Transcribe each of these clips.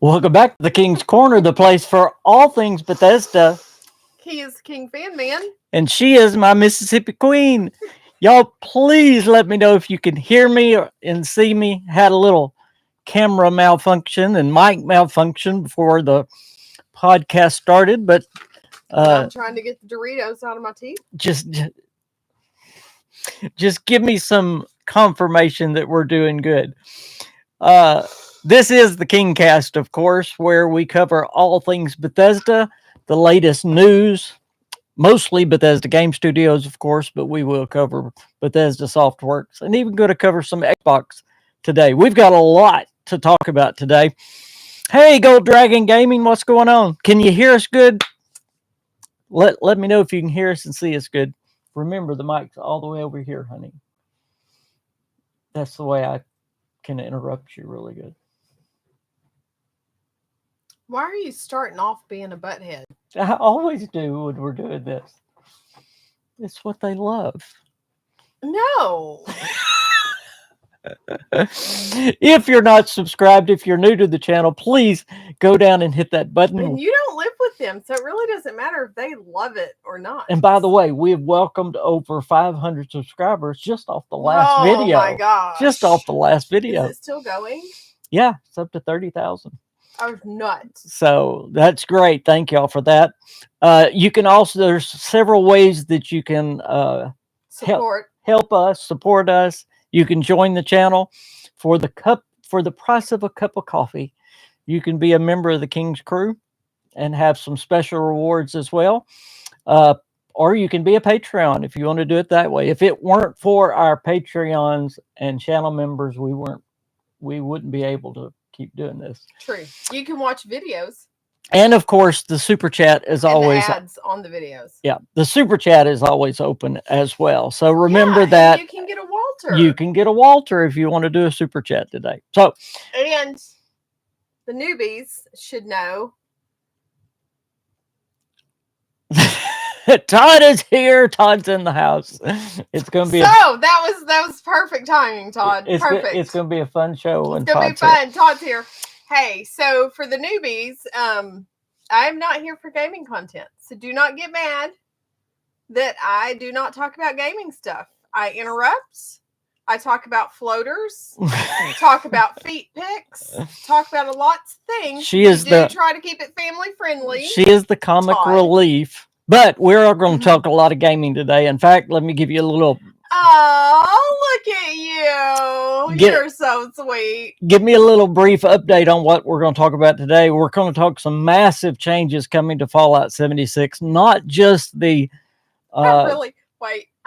Welcome back to the King's Corner, the place for all things Bethesda. He is KingFanMan. And she is my Mississippi Queen. Y'all, please let me know if you can hear me and see me. Had a little camera malfunction and mic malfunction before the podcast started, but I'm trying to get the Doritos out of my teeth. Just give me some confirmation that we're doing good. This is the KingCast, of course, where we cover all things Bethesda, the latest news, mostly Bethesda Game Studios, of course, but we will cover Bethesda Softworks and even going to cover some Xbox today. We've got a lot to talk about today. Hey, Gold Dragon Gaming, what's going on? Can you hear us good? Let me know if you can hear us and see us good. Remember, the mic's all the way over here, honey. That's the way I can interrupt you really good. Why are you starting off being a butthead? I always do when we're doing this. It's what they love. No. If you're not subscribed, if you're new to the channel, please go down and hit that button. And you don't live with them, so it really doesn't matter if they love it or not. And by the way, we have welcomed over 500 subscribers just off the last video. Oh my gosh. Just off the last video. Is it still going? Yeah, it's up to 30,000. I was nuts. So that's great. Thank y'all for that. You can also, there's several ways that you can help us, support us. You can join the channel for the price of a cup of coffee. You can be a member of the King's Crew and have some special rewards as well. Or you can be a Patreon if you want to do it that way. If it weren't for our Patreons and channel members, we wouldn't be able to keep doing this. True. You can watch videos. And of course, the super chat is always ads on the videos. Yeah, the super chat is always open as well. So remember that you can get a Walter. You can get a Walter if you want to do a super chat today. So, and the newbies should know. Todd is here. Todd's in the house. It's going to be that was perfect timing, Todd. Perfect. It's going to be a fun show. It's going to be fun. Todd's here. Hey, so for the newbies, I'm not here for gaming content. So do not get mad that I do not talk about gaming stuff. I interrupt. I talk about floaters, talk about feet pics, talk about a lot of things. Try to keep it family friendly. She is the comic relief. But we're going to talk a lot of gaming today. In fact, let me give you a little... Oh, look at you. You're so sweet. Give me a little brief update on what we're going to talk about today. We're going to talk some massive changes coming to Fallout 76. Not just the... I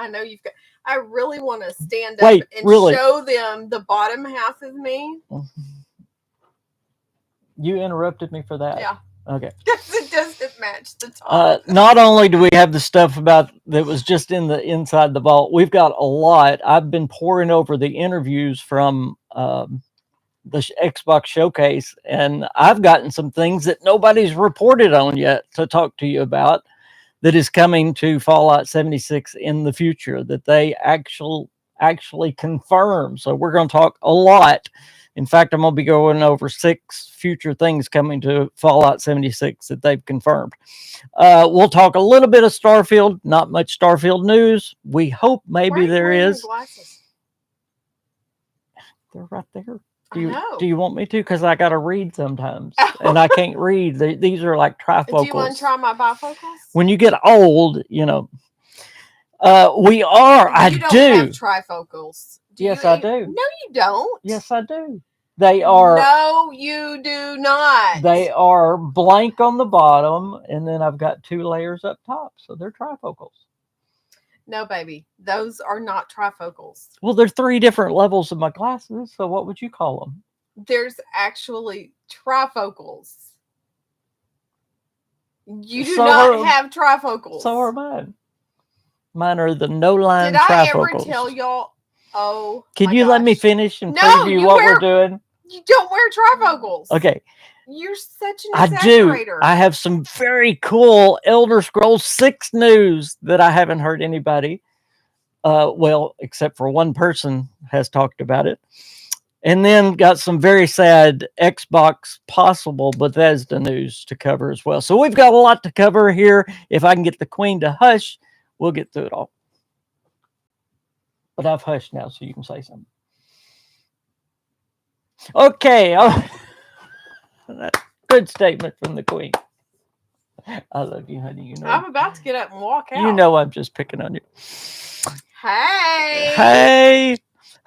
know you've got... I really want to stand up and show them the bottom half of me. You interrupted me for that? Yeah. Okay. Because it doesn't match the top. Not only do we have the stuff that was just inside the vault, we've got a lot. I've been poring over the interviews from the Xbox Showcase, and I've gotten some things that nobody's reported on yet to talk to you about that is coming to Fallout 76 in the future that they actually confirm. So we're going to talk a lot. In fact, I'm going to be going over 6 future things coming to Fallout 76 that they've confirmed. We'll talk a little bit of Starfield. Not much Starfield news. We hope maybe there is. Glasses? They're right there. Do you want me to? Because I got to read sometimes. And I can't read. These are like trifocals. Do you want to try my bifocals? When you get old, we are. I do. Have trifocals. Yes, I do. No, you don't. Yes, I do. They are. No, you do not. They are blank on the bottom, and then I've got 2 layers up top, so they're trifocals. No, baby, those are not trifocals. Well, there's 3 different levels of my glasses, so what would you call them? There's actually trifocals. You do not have trifocals. So are mine. Mine are the no-line trifocals. Did I ever tell y'all? Oh, can you let me finish and preview what we're doing? You don't wear trifocals. Okay. You're such an exaggerator. I have some very cool Elder Scrolls 6 news that I haven't heard anybody, except for one person has talked about it. And then got some very sad Xbox possible Bethesda news to cover as well. So we've got a lot to cover here. If I can get the Queen to hush, we'll get through it all. But I've hushed now, so you can say something. Okay. Good statement from the Queen. I love you, honey. You know. I'm about to get up and walk out. You know I'm just picking on you. Hey. Hey.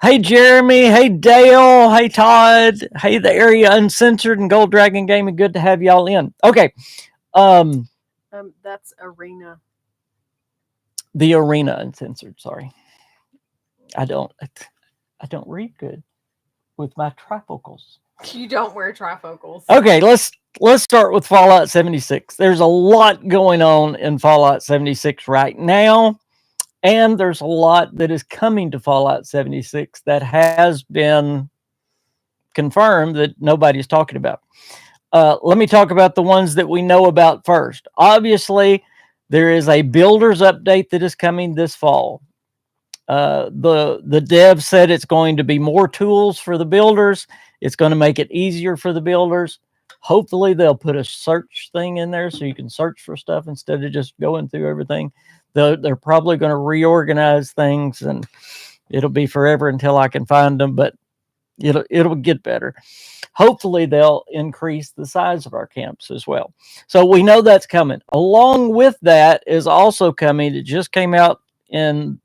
Hey, Jeremy. Hey, Dale. Hey, Todd. Hey, the Area Uncensored and Gold Dragon Gaming. Good to have y'all in. Okay. That's Arena. The Arena Uncensored. Sorry. I don't read good with my trifocals. You don't wear trifocals. Okay, let's start with Fallout 76. There's a lot going on in Fallout 76 right now, and there's a lot that is coming to Fallout 76 that has been confirmed that nobody's talking about. Let me talk about the ones that we know about first. Obviously, there is a builder's update that is coming this fall. The dev said it's going to be more tools for the builders. It's going to make it easier for the builders. Hopefully they'll put a search thing in there so you can search for stuff instead of just going through everything. They're probably going to reorganize things, and it'll be forever until I can find them, but it'll get better. Hopefully they'll increase the size of our camps as well. So we know that's coming. Along with that is also coming, it just came out in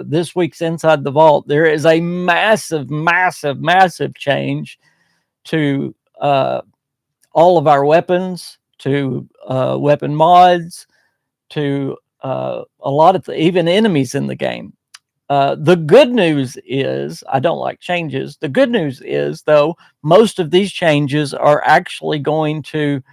this week's Inside the Vault, there is a massive change to all of our weapons, to weapon mods, to a lot of even enemies in the game. The good news is, I don't like changes. The good news is, though, most of these changes are actually going to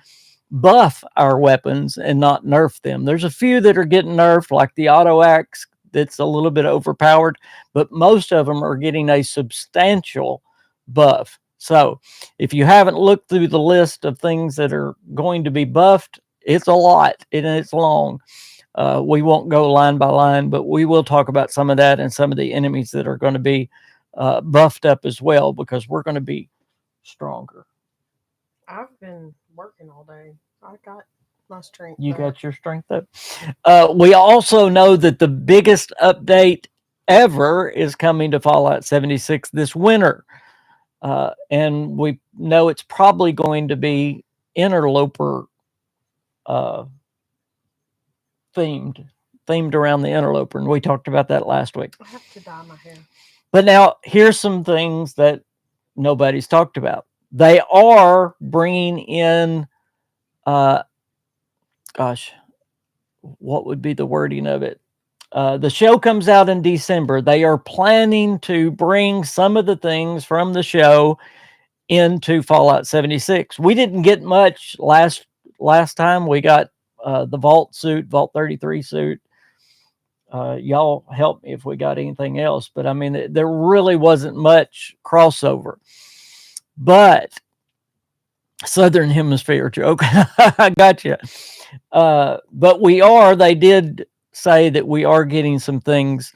buff our weapons and not nerf them. There's a few that are getting nerfed, like the auto axe. That's a little bit overpowered, but most of them are getting a substantial buff. So if you haven't looked through the list of things that are going to be buffed, it's a lot and it's long. We won't go line by line, but we will talk about some of that and some of the enemies that are going to be buffed up as well, because we're going to be stronger. I've been working all day. I got my strength. You got your strength up. We also know that the biggest update ever is coming to Fallout 76 this winter. And we know it's probably going to be interloper themed around the interloper. And we talked about that last week. I have to dye my hair. But now here's some things that nobody's talked about. They are bringing in what would be the wording of it? The show comes out in December. They are planning to bring some of the things from the show into Fallout 76. We didn't get much last time. We got the Vault suit, Vault 33 suit. Y'all help me if we got anything else. But I mean, there really wasn't much crossover. But Southern Hemisphere joke. I got you. But they did say that we are getting some things,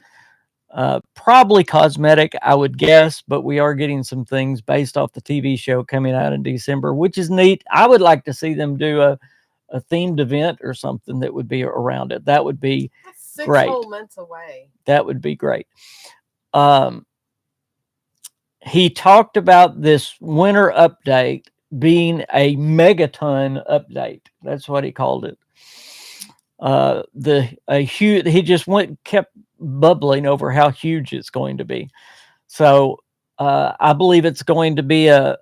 probably cosmetic, I would guess, but we are getting some things based off the TV show coming out in December, which is neat. I would like to see them do a themed event or something that would be around it. That would be great. 6 whole months away. That would be great. He talked about this winter update being a megaton update. That's what he called it. He just kept bubbling over how huge it's going to be. So I believe it's going to be a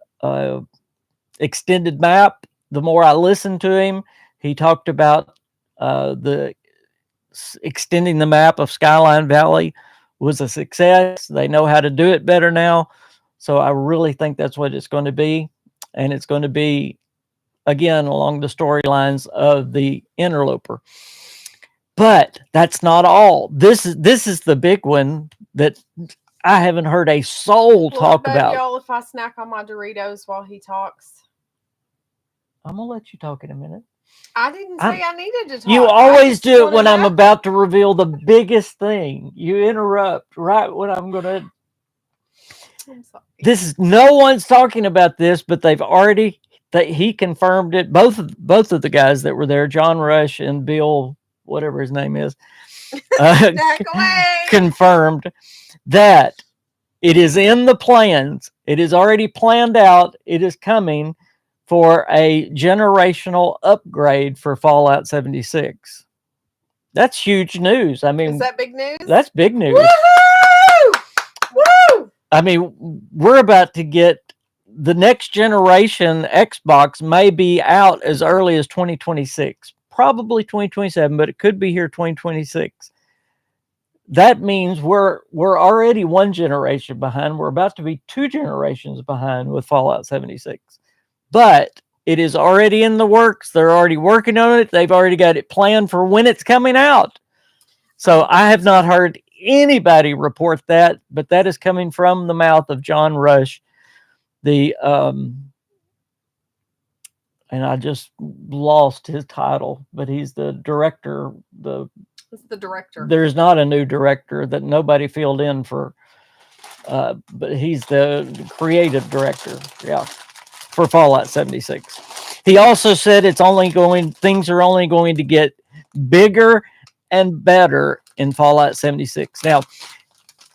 extended map. The more I listened to him, he talked about extending the map of Skyline Valley was a success. They know how to do it better now. So I really think that's what it's going to be. And it's going to be, again, along the storylines of the interloper. But that's not all. This is the big one that I haven't heard a soul talk about. Y'all, if I snack on my Doritos while he talks, I'm gonna let you talk in a minute. I didn't say I needed to talk. You always do it when I'm about to reveal the biggest thing. You interrupt right when I'm gonna. I'm sorry. No one's talking about this, but he confirmed it. Both of the guys that were there, John Rush and Bill, whatever his name is, Back away. confirmed that it is in the plans. It is already planned out. It is coming for a generational upgrade for Fallout 76. That's huge news. I mean, is that big news? That's big news. Woohoo! Woo! I mean, we're about to get the next generation Xbox may be out as early as 2026, probably 2027, but it could be here 2026. That means we're already one generation behind. We're about to be 2 generations behind with Fallout 76. But it is already in the works. They're already working on it. They've already got it planned for when it's coming out. So I have not heard anybody report that, but that is coming from the mouth of John Rush, and I just lost his title, but he's the director. It's the director. There's not a new director that nobody filled in for, but he's the creative director, for Fallout 76. He also said things are only going to get bigger and better in Fallout 76. Now,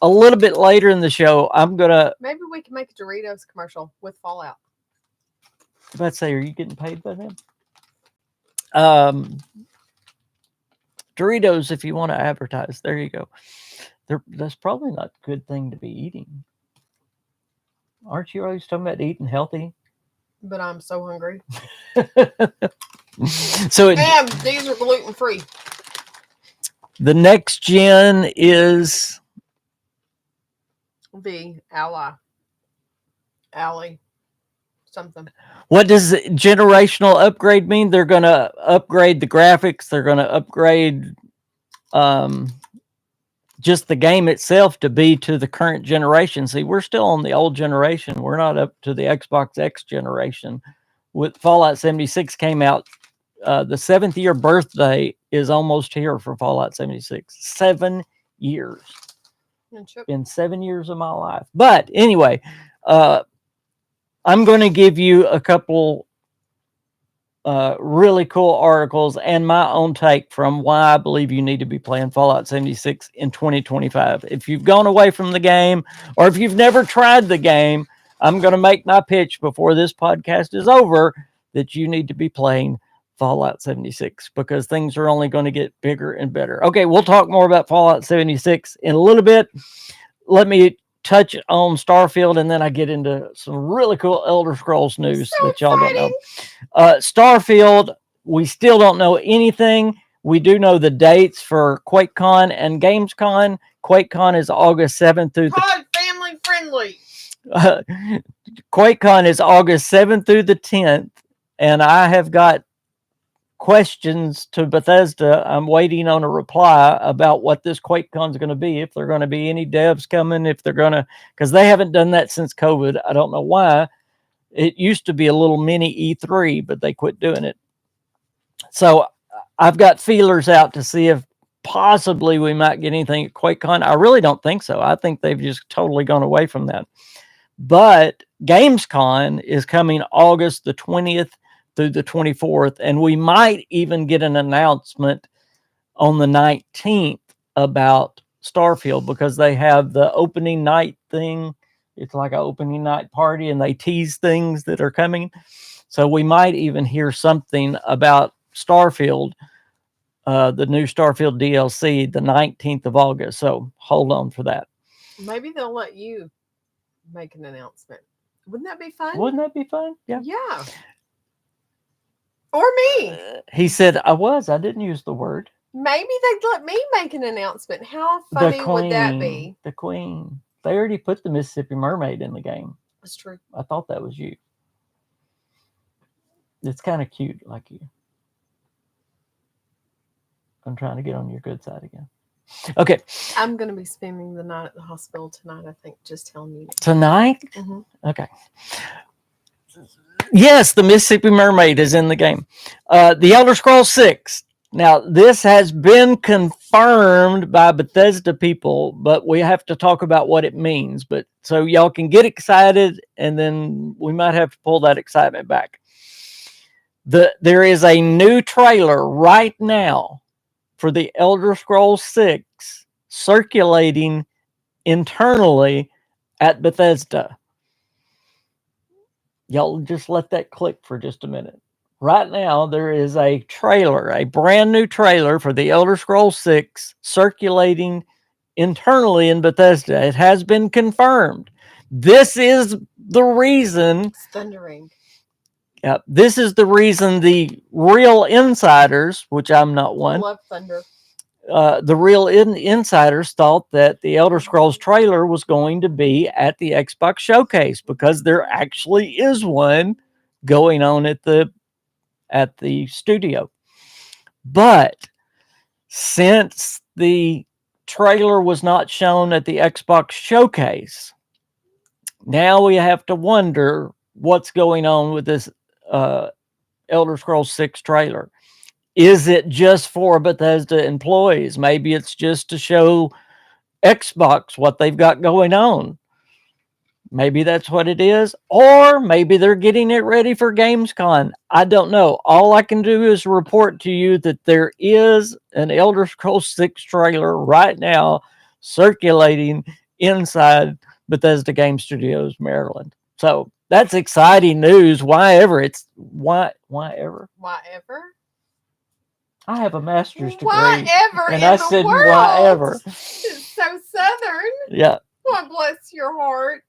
a little bit later in the show, maybe we can make a Doritos commercial with Fallout. Let's say, are you getting paid by them? Doritos, if you want to advertise, there you go. That's probably not a good thing to be eating. Aren't you always talking about eating healthy? But I'm so hungry. So Damn, these are gluten-free. The next gen is the Alley. Something. What does generational upgrade mean? They're going to upgrade the graphics. They're going to upgrade just the game itself to be to the current generation. See, we're still on the old generation. We're not up to the Xbox X generation. With Fallout 76 came out, the 7th year birthday is almost here for Fallout 76. 7 years. Been 7 years of my life. But anyway, I'm going to give you a couple really cool articles and my own take from why I believe you need to be playing Fallout 76 in 2025. If you've gone away from the game or if you've never tried the game, I'm going to make my pitch before this podcast is over that you need to be playing Fallout 76 because things are only going to get bigger and better. Okay, we'll talk more about Fallout 76 in a little bit. Let me touch on Starfield, and then I get into some really cool Elder Scrolls news that y'all don't know. Starfield, we still don't know anything. We do know the dates for QuakeCon and GamesCon. QuakeCon is August 7th through family friendly. QuakeCon is August 7th through the 10th, and I have got questions to Bethesda. I'm waiting on a reply about what this QuakeCon is going to be, if there are going to be any devs coming, if they're going to, because they haven't done that since COVID. I don't know why. It used to be a little mini E3, but they quit doing it. So I've got feelers out to see if possibly we might get anything at QuakeCon. I really don't think so. I think they've just totally gone away from that. But GamesCon is coming August the 20th through the 24th, and we might even get an announcement on the 19th about Starfield because they have the opening night thing. It's like an opening night party, and they tease things that are coming. So we might even hear something about Starfield, the new Starfield DLC, the 19th of August. So hold on for that. Maybe they'll let you make an announcement. Wouldn't that be fun? Wouldn't that be fun? Yeah. Yeah. Or me. He said, I didn't use the word. Maybe they'd let me make an announcement. How funny would that be? The Queen. They already put the Mississippi Mermaid in the game. That's true. I thought that was you. It's kind of cute, like you. I'm trying to get on your good side again. Okay. I'm going to be spending the night at the hospital tonight, I think, just telling you. Tonight? Mm-hmm. Okay. Yes, the Mississippi Mermaid is in the game. The Elder Scrolls 6. Now, this has been confirmed by Bethesda people, but we have to talk about what it means. But so y'all can get excited, and then we might have to pull that excitement back. There is a new trailer right now for the Elder Scrolls 6 circulating internally at Bethesda. Y'all just let that click for just a minute. Right now, there is a trailer, a brand new trailer for the Elder Scrolls 6 circulating internally in Bethesda. It has been confirmed. This is the reason. It's thundering. This is the reason the real insiders, which I'm not I one, love thunder. the real insiders thought that the Elder Scrolls trailer was going to be at the Xbox Showcase, because there actually is one going on at the studio. But since the trailer was not shown at the Xbox Showcase, now we have to wonder what's going on with this Elder Scrolls 6 trailer. Is it just for Bethesda employees? Maybe it's just to show Xbox what they've got going on. Maybe that's what it is. Or maybe they're getting it ready for Gamescom. I don't know. All I can do is report to you that there is an Elder Scrolls 6 trailer right now circulating inside Bethesda Game Studios, Maryland. So that's exciting news. Why ever? I have a master's degree. Whatever And in I the said world. whatever. It's so southern. Yeah. God bless your heart.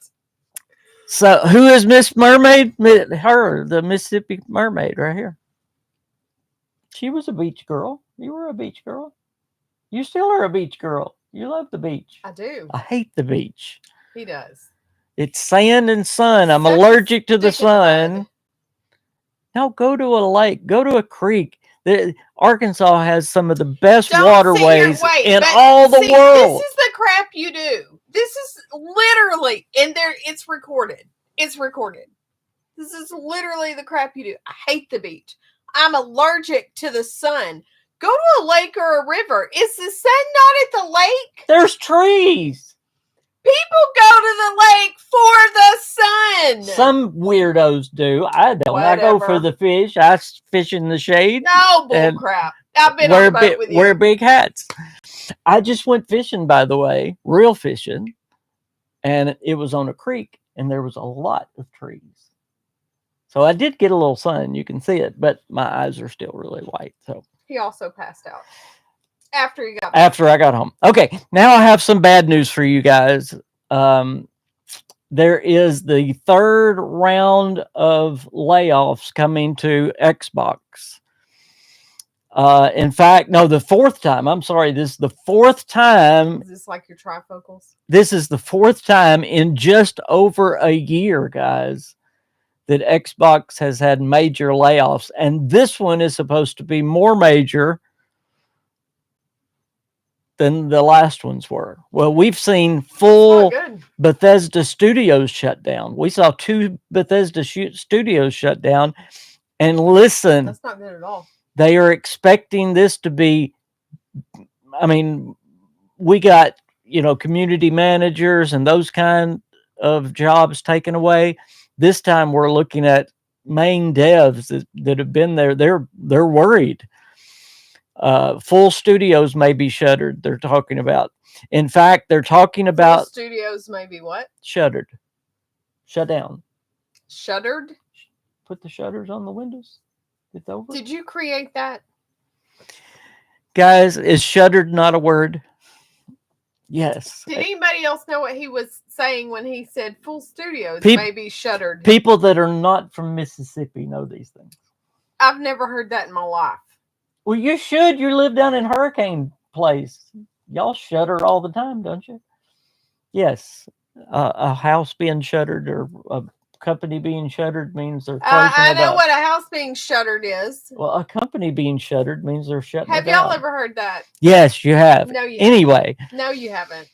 So who is Miss Mermaid? Her, the Mississippi Mermaid, right here. She was a beach girl. You were a beach girl. You still are a beach girl. You love the beach. I do. I hate the beach. He does. It's sand and sun. I'm Such a allergic to the stick in the sun. mud. No, go to a lake. Go to a creek. Arkansas has some of the best Don't waterways sit here, wait, in but all the see, world. This is the crap you do. This is literally, and there, it's recorded. It's recorded. This is literally the crap you do. I hate the beach. I'm allergic to the sun. Go to a lake or a river. Is the sun not at the lake? There's trees. People go to the lake for the sun. Some weirdos do. I don't. I go for the fish. I fish in the shade. No bull crap. I've been on a boat with you. Wear big hats. I just went fishing, by the way, real fishing, and it was on a creek, and there was a lot of trees. So I did get a little sun. You can see it, but my eyes are still really white. So he also passed out after he got back. After I got home. Okay, now I have some bad news for you guys. There is the third round of layoffs coming to Xbox. In fact, no, the fourth time. I'm sorry, this is the fourth time. Is this like your trifocals? This is the fourth time in just over a year, guys, that Xbox has had major layoffs. And this one is supposed to be more major than the last ones were. Well, we've seen full Bethesda Studios shut down. We saw 2 Bethesda Studios shut down. And listen, that's not good at all. They are expecting this to be, I mean, we got, community managers and those kind of jobs taken away. This time we're looking at main devs that have been there. They're worried. Full studios may be shuttered. They're talking about. In fact, they're talking about full studios may be what? Shuttered. Shut down. Shuttered? Put the shutters on the windows. It's over. Did you create that? Guys, is shuttered not a word? Yes. Did anybody else know what he was saying when he said full studios may be shuttered? People that are not from Mississippi know these things. I've never heard that in my life. Well, you should. You live down in Hurricane Place. Y'all shutter all the time, don't you? Yes. A house being shuttered or a company being shuttered means they're closing I know what a house being shuttered is. Well, a company being shuttered means they're shutting it down. Have y'all ever heard that? Yes, you have. No, you Anyway. haven't. No, you haven't.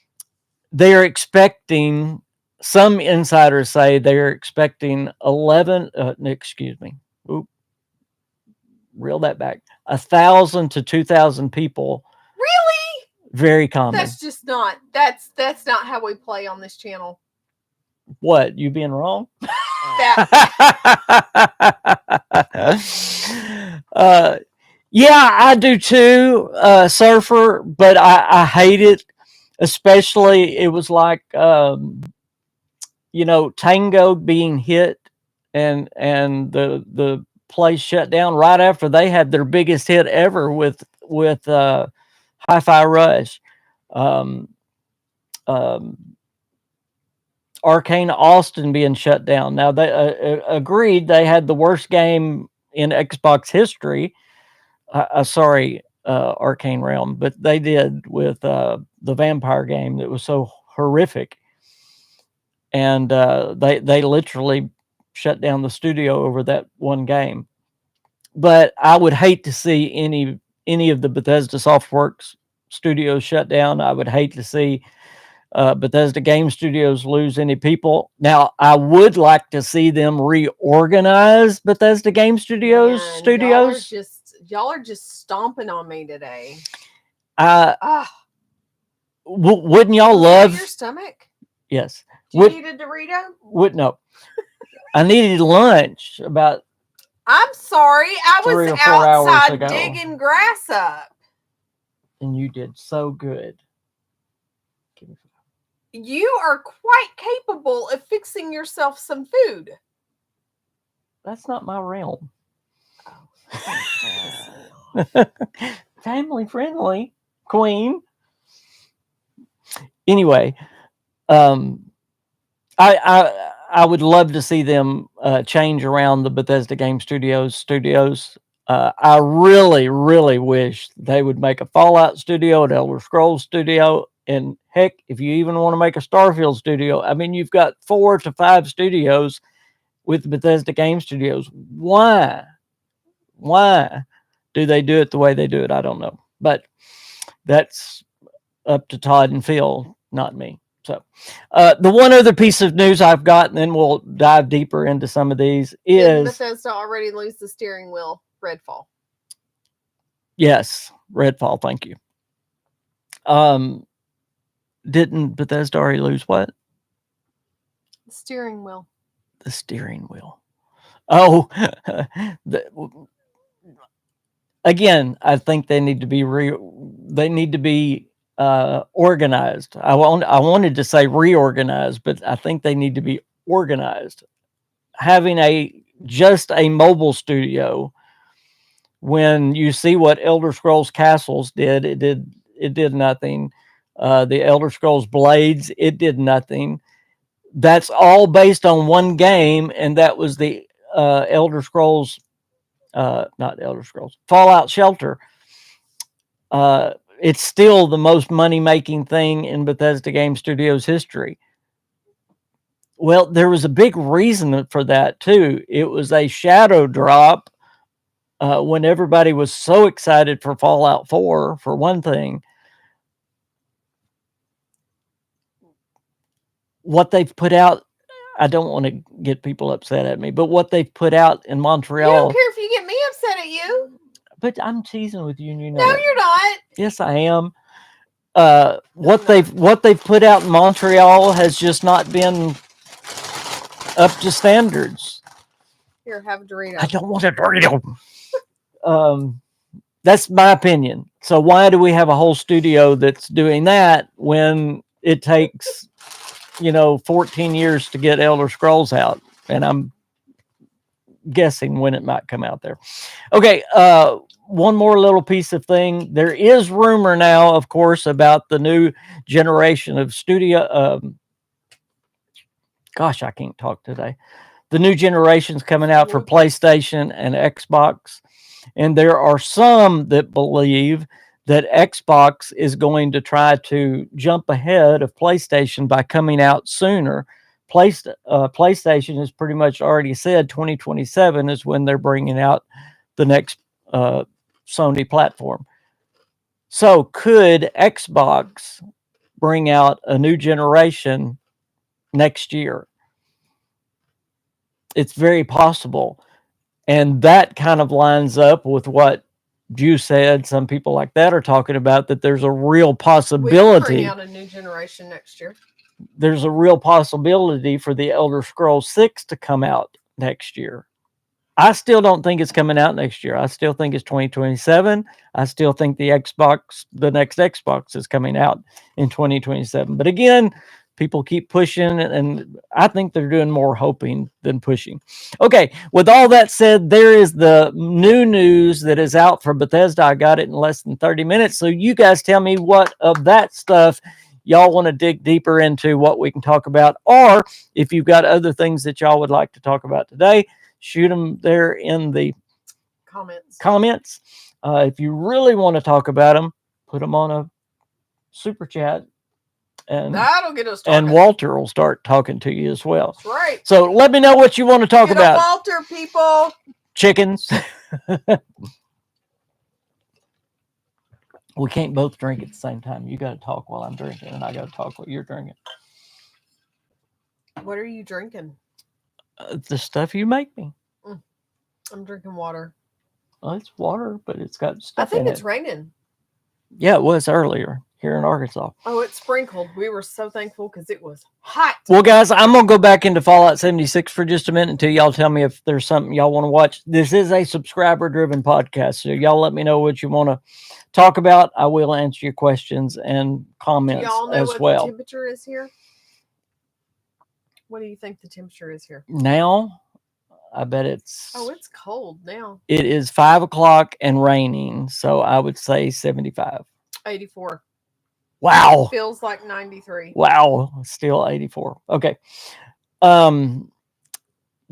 They're expecting, some insiders say they're expecting 11, reel that back. 1,000 to 2,000 people. Really? Very common. That's just not. That's not how we play on this channel. What? You being wrong? Yeah, I do too, Surfer, but I hate it. Especially, it was like, Tango being hit and the place shut down right after they had their biggest hit ever with Hi-Fi Rush. Um, um, Arcane Austin being shut down. Now they agreed they had the worst game in Xbox history. Sorry, Arcane Realm, but they did with the vampire game that was so horrific, and they literally shut down the studio over that one game. But I would hate to see any of the Bethesda Softworks studios shut down. I would hate to see Bethesda Game Studios lose any people. Now, I would like to see them reorganize Bethesda Game Studios. Man, y'all are just stomping on me today. Wouldn't y'all love your stomach? Yes. Do you need a Dorito? No. I needed lunch about. I'm sorry, I was outside digging grass up. And you did so good. You are quite capable of fixing yourself some food. That's not my realm. Family friendly, Queen. Anyway, I would love to see them change around the Bethesda Game Studios. I really, really wish they would make a Fallout studio, an Elder Scrolls studio, and heck, if you even want to make a Starfield studio, I mean, you've got 4 to 5 studios with Bethesda Game Studios. Why do they do it the way they do it? I don't know, but that's up to Todd and Phil, not me. So, the one other piece of news I've got, and then we'll dive deeper into some of these, is did Bethesda already lose the steering wheel? Redfall. Yes, Redfall. Thank you. Didn't Bethesda already lose what? The steering wheel. The steering wheel. Oh, again, I think they need to be organized. I wanted to say reorganized, but I think they need to be organized. Having just a mobile studio, when you see what Elder Scrolls Castles did, it did nothing. The Elder Scrolls Blades, it did nothing. That's all based on one game, and that was the Elder Scrolls, not Elder Scrolls, Fallout Shelter. It's still the most money-making thing in Bethesda Game Studios history. Well, there was a big reason for that, too. It was a shadow drop when everybody was so excited for Fallout 4, for one thing. What they've put out, I don't want to get people upset at me, but what they've put out in Montreal. You don't care if you get me upset at you. But I'm teasing with you, and you know. No, you're not. Yes, I am. What they've put out in Montreal has just not been up to standards. Here, have a Dorito. I don't want a Dorito. That's my opinion. So why do we have a whole studio that's doing that when it takes, 14 years to get Elder Scrolls out? And I'm guessing when it might come out there. Okay, one more little piece of thing. There is rumor now, of course, about the new generation of studio. Gosh, I can't talk today. The new generation's coming out for PlayStation and Xbox. And there are some that believe that Xbox is going to try to jump ahead of PlayStation by coming out sooner. PlayStation has pretty much already said 2027 is when they're bringing out the next Sony platform. So could Xbox bring out a new generation next year? It's very possible. And that kind of lines up with what you said. Some people like that are talking about that there's a real We can possibility. bring out a new generation next year. There's a real possibility for the Elder Scrolls 6 to come out next year. I still don't think it's coming out next year. I still think it's 2027. I still think the next Xbox is coming out in 2027. But again, people keep pushing, and I think they're doing more hoping than pushing. Okay, with all that said, there is the new news that is out for Bethesda. I got it in less than 30 minutes. So you guys tell me what of that stuff y'all want to dig deeper into, what we can talk about, or if you've got other things that y'all would like to talk about today, shoot them there in the comments. If you really want to talk about them, put them on a super chat, and that'll get us talking. And Walter will start talking to you as well. That's right. So let me know what you want to talk about. Walter, people. Chickens. We can't both drink at the same time. You got to talk while I'm drinking, and I got to talk while you're drinking. What are you drinking? The stuff you make me. I'm drinking water. Well, it's water, but it's got stuff. I think it's raining. Yeah, it was earlier here in Arkansas. Oh, it sprinkled. We were so thankful because it was hot. Well, guys, I'm going to go back into Fallout 76 for just a minute until y'all tell me if there's something y'all want to watch. This is a subscriber-driven podcast, so y'all let me know what you want to talk about. I will answer your questions and comments y'all know as what well. The temperature is here? What do you think the temperature is here? Now, I bet it's... Oh, it's cold now. It is 5 o'clock and raining, so I would say 75. 84. Wow. It feels like 93. Wow. Still 84. Okay. John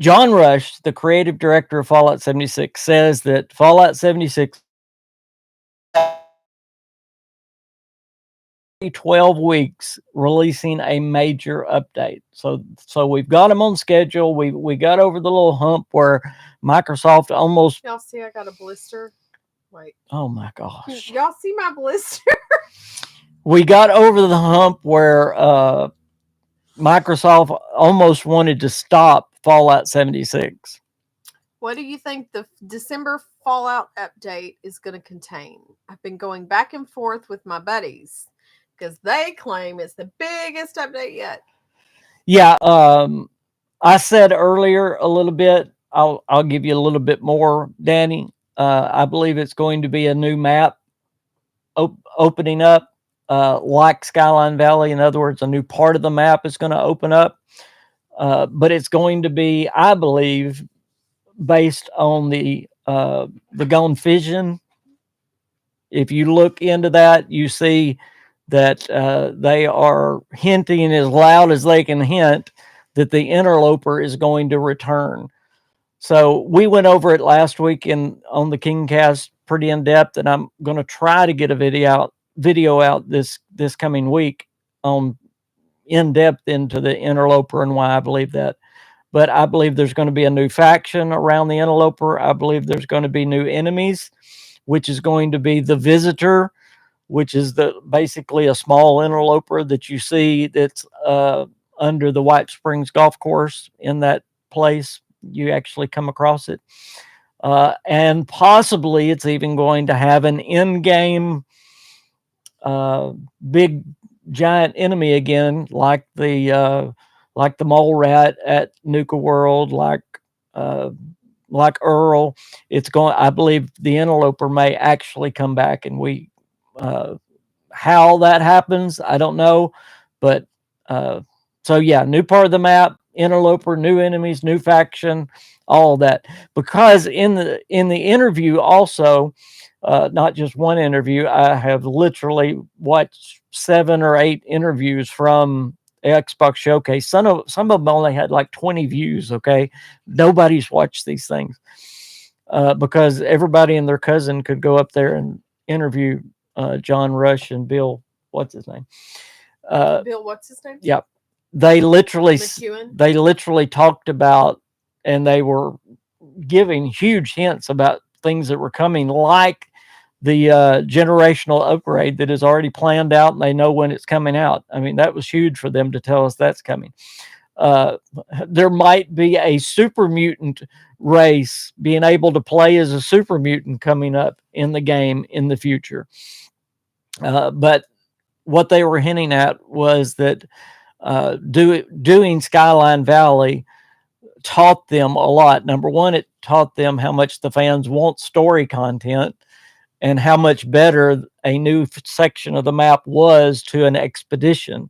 Rush, the creative director of Fallout 76, says that Fallout 76 12 weeks releasing a major update. So we've got them on schedule. We got over the little hump where Microsoft almost... Y'all see I got a blister? Wait. Oh my gosh. Y'all see my blister? We got over the hump where Microsoft almost wanted to stop Fallout 76. What do you think the December Fallout update is going to contain? I've been going back and forth with my buddies because they claim it's the biggest update yet. Yeah, I said earlier a little bit. I'll give you a little bit more, Danny. I believe it's going to be a new map opening up, like Skyline Valley. In other words, a new part of the map is going to open up, but it's going to be, I believe, based on the Gone Fission. If you look into that, you see that they are hinting as loud as they can hint that the Interloper is going to return. So we went over it last week on the KingCast pretty in depth, and I'm going to try to get a video out this coming week on in depth into the Interloper and why I believe that. But I believe there's going to be a new faction around the Interloper. I believe there's going to be new enemies, which is going to be the Visitor, which is basically a small interloper that you see that's under the White Springs Golf Course in that place. You actually come across it. And possibly it's even going to have an in-game big giant enemy again, like the mole rat at Nuka World, like Earl. I believe the Interloper may actually come back, and how that happens, I don't know. But so yeah, new part of the map, Interloper, new enemies, new faction, all of that. Because in the interview also, not just one interview, I have literally watched 7 or 8 interviews from Xbox Showcase. Some of them only had like 20 views. Okay, nobody's watched these things because everybody and their cousin could go up there and interview John Rush and Bill. What's his name? Bill, what's his name? Yeah, they literally talked about, and they were giving huge hints about things that were coming, like the generational upgrade that is already planned out, and they know when it's coming out. I mean, that was huge for them to tell us that's coming. there might be a super mutant race being able to play as a super mutant coming up in the game in the future. But what they were hinting at was that doing Skyline Valley taught them a lot. Number one, it taught them how much the fans want story content and how much better a new section of the map was to an expedition.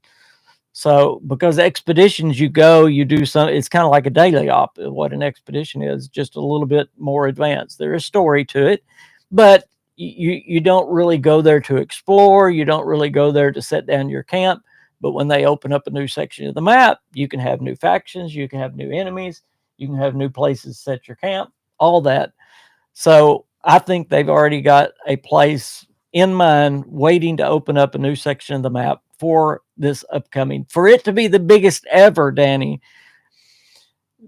So, because expeditions, you go, you do some, it's kind of like a daily op. What an expedition is, just a little bit more advanced. There is story to it, but you don't really go there to explore. You don't really go there to set down your camp. But when they open up a new section of the map, you can have new factions, you can have new enemies, you can have new places to set your camp, all that. So I think they've already got a place in mind waiting to open up a new section of the map for this upcoming, for it to be the biggest ever, Danny.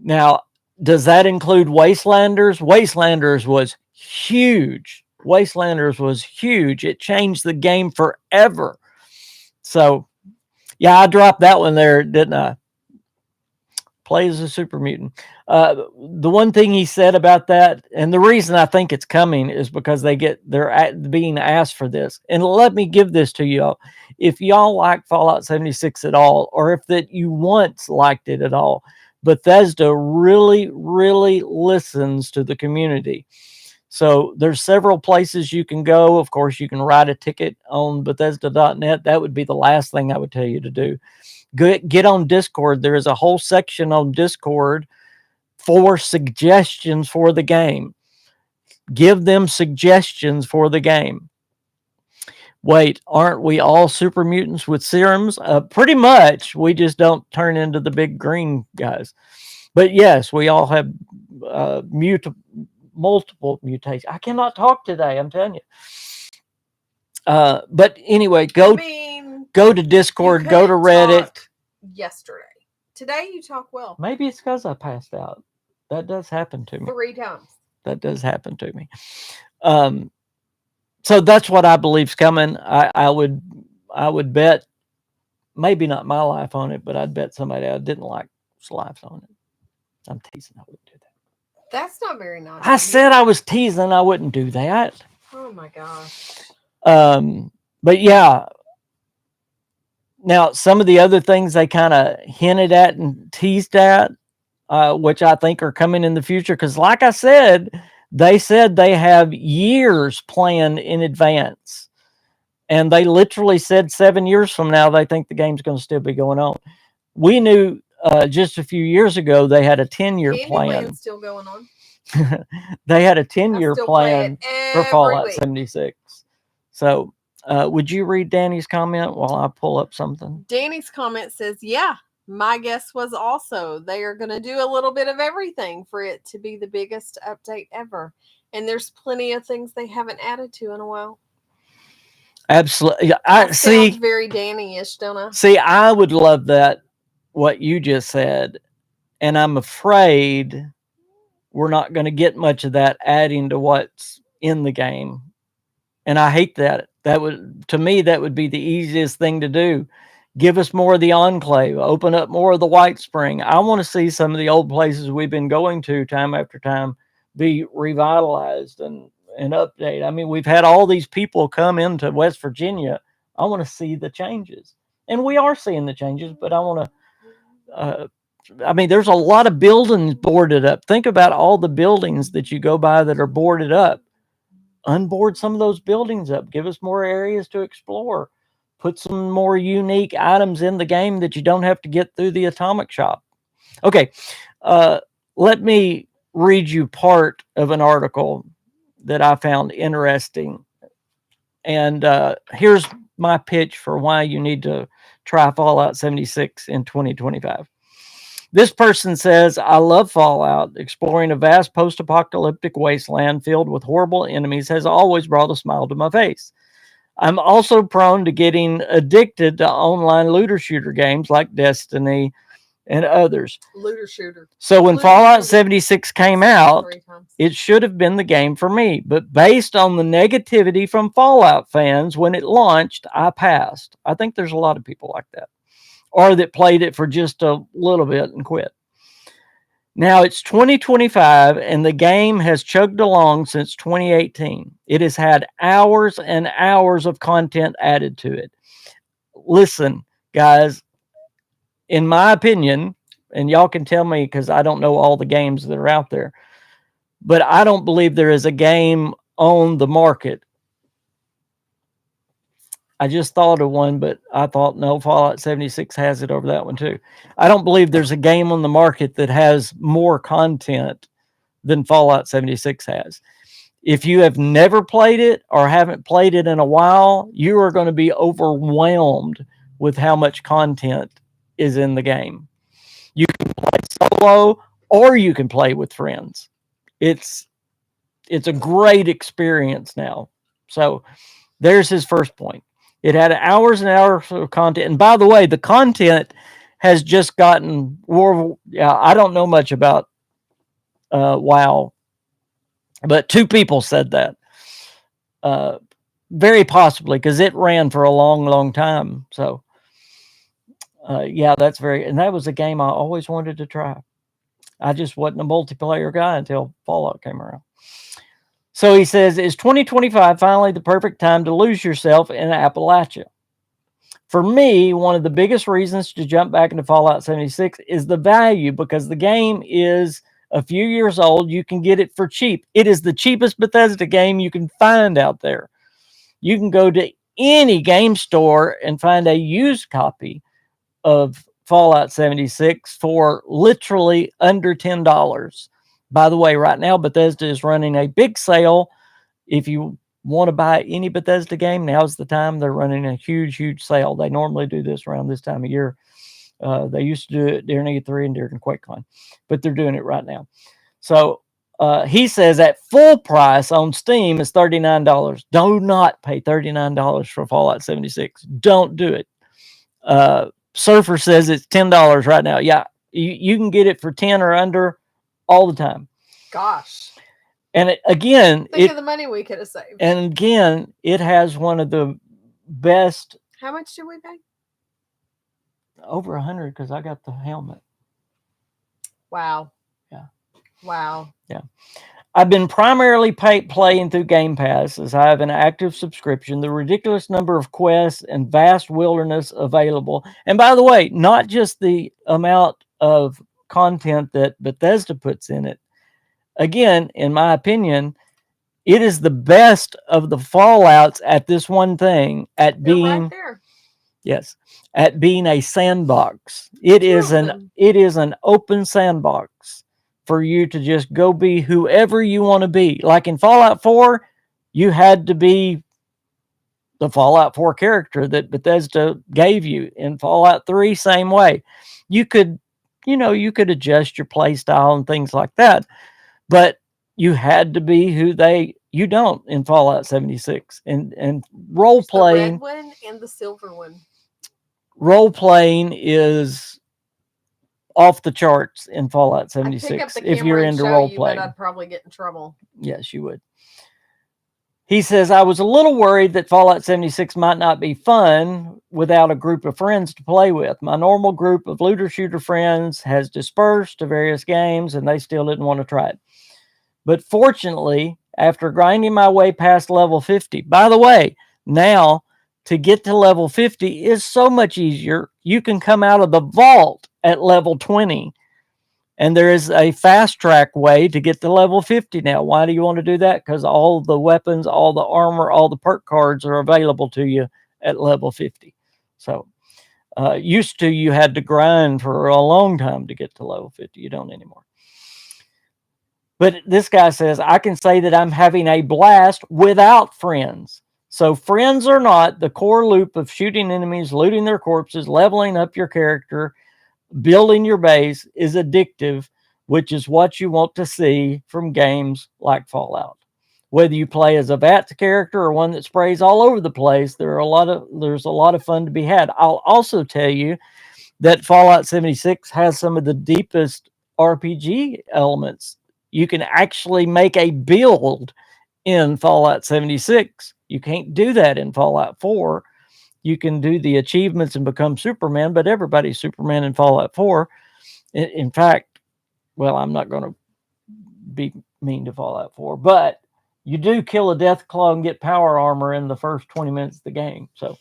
Now, does that include Wastelanders? Wastelanders was huge. Wastelanders was huge. It changed the game forever. So, yeah, I dropped that one there, didn't I? Play as a super mutant. The one thing he said about that, and the reason I think it's coming is because they're being asked for this. And let me give this to y'all. If y'all like Fallout 76 at all, or if that you once liked it at all, Bethesda really, really listens to the community. So there's several places you can go. Of course, you can write a ticket on Bethesda.net. That would be the last thing I would tell you to do. Get on Discord. There is a whole section on Discord for suggestions for the game. Give them suggestions for the game. Wait, aren't we all super mutants with serums? Pretty much. We just don't turn into the big green guys. But yes, we all have multiple mutations. I cannot talk today, I'm telling you. But anyway, go to Discord, go to Reddit. Yesterday. Today you talk well. Maybe it's because I passed out. That does happen to me. 3 times. That does happen to me. So that's what I believe's coming. I would bet, maybe not my life on it, but I'd bet somebody I didn't like's life on it. I'm teasing. I wouldn't do that. That's not very nice. I said I was teasing. I wouldn't do that. Oh my gosh. But yeah. Now, some of the other things they kind of hinted at and teased at, which I think are coming in the future, because like I said they have years planned in advance. And they literally said 7 years from now, they think the game's going to still be going on. We knew just a few years ago they had a 10-year plan. Still going on. They had a 10-year plan for Fallout 76. So, would you read Danny's comment while I pull up something? Danny's comment says, yeah, my guess was also they are going to do a little bit of everything for it to be the biggest update ever. And there's plenty of things they haven't added to in a while. Absolutely. I see. Very Danny-ish, don't I? See, I would love that, what you just said. And I'm afraid we're not going to get much of that adding to what's in the game. And I hate that. To me, that would be the easiest thing to do. Give us more of the Enclave. Open up more of the White Spring. I want to see some of the old places we've been going to time after time be revitalized and updated. I mean, we've had all these people come into West Virginia. I want to see the changes. And we are seeing the changes, but I want to... there's a lot of buildings boarded up. Think about all the buildings that you go by that are boarded up. Unboard some of those buildings up. Give us more areas to explore. Put some more unique items in the game that you don't have to get through the atomic shop. Okay, let me read you part of an article that I found interesting. And here's my pitch for why you need to try Fallout 76 in 2025. This person says, I love Fallout. Exploring a vast post-apocalyptic wasteland filled with horrible enemies has always brought a smile to my face. I'm also prone to getting addicted to online looter shooter games like Destiny and others. Looter shooter. So when Fallout 76 came out, it should have been the game for me. But based on the negativity from Fallout fans when it launched, I passed. I think there's a lot of people like that. or that played it for just a little bit and quit. Now it's 2025 and the game has chugged along since 2018. It has had hours and hours of content added to it. Listen, guys, in my opinion, and y'all can tell me because I don't know all the games that are out there, but I don't believe there is a game on the market. I just thought of one, but I thought, no, Fallout 76 has it over that one too. I don't believe there's a game on the market that has more content than Fallout 76 has. If you have never played it or haven't played it in a while, you are going to be overwhelmed with how much content is in the game. You can play solo or you can play with friends. It's a great experience now. So there's his first point. It had hours and hours of content. And by the way, the content has just gotten more. Yeah, I don't know much about WoW, but two people said that. Very possibly because it ran for a long, long time. So, yeah, that's very. And that was a game I always wanted to try. I just wasn't a multiplayer guy until Fallout came around. So he says, is 2025 finally the perfect time to lose yourself in Appalachia? For me, one of the biggest reasons to jump back into Fallout 76 is the value, because the game is a few years old. You can get it for cheap. It is the cheapest Bethesda game you can find out there. You can go to any game store and find a used copy of Fallout 76 for literally under $10. By the way, right now, Bethesda is running a big sale. If you want to buy any Bethesda game, now's the time. They're running a huge, huge sale. They normally do this around this time of year. They used to do it during E3 and during QuakeCon, but they're doing it right now. So he says at full price on Steam is $39. Do not pay $39 for Fallout 76. Don't do it. Surfer says it's $10 right now. Yeah, you can get it for 10 or under all the time. Gosh. And again, think of the money we could have saved. And again, it has one of the best. How much did we pay? Over 100 because I got the helmet. Wow. Yeah. Wow. Yeah. I've been primarily playing through Game Pass as I have an active subscription, the ridiculous number of quests and vast wilderness available. And by the way, not just the amount of content that Bethesda puts in it. Again, in my opinion, it is the best of the Fallouts at this one thing, at being right there. Yes, at being a sandbox. It is an open sandbox for you to just go be whoever you want to be. Like in Fallout 4, you had to be the Fallout 4 character that Bethesda gave you. In Fallout 3, same way. You could adjust your play style and things like that, but you had to be who you don't in Fallout 76. And role playing, the red one and the silver one. Role playing is off the charts in Fallout 76 if you're into role playing. But I'd probably get in trouble. Yes, you would. He says, I was a little worried that Fallout 76 might not be fun without a group of friends to play with. My normal group of looter shooter friends has dispersed to various games and they still didn't want to try it. But fortunately, after grinding my way past level 50, by the way, now to get to level 50 is so much easier. You can come out of the vault at level 20. And there is a fast track way to get to level 50 now. Why do you want to do that? Because all the weapons, all the armor, all the perk cards are available to you at level 50. So used to, you had to grind for a long time to get to level 50. You don't anymore. But this guy says, I can say that I'm having a blast without friends. So friends or not, the core loop of shooting enemies, looting their corpses, leveling up your character, building your base is addictive, which is what you want to see from games like Fallout. Whether you play as a VATS character or one that sprays all over the place, there's a lot of fun to be had. I'll also tell you that Fallout 76 has some of the deepest RPG elements. You can actually make a build in Fallout 76. You can't do that in Fallout 4. You can do the achievements and become Superman, but everybody's Superman in Fallout 4. In fact, well, I'm not going to be mean to Fallout 4, but you do kill a Death Claw and get power armor in the first 20 minutes of the game. So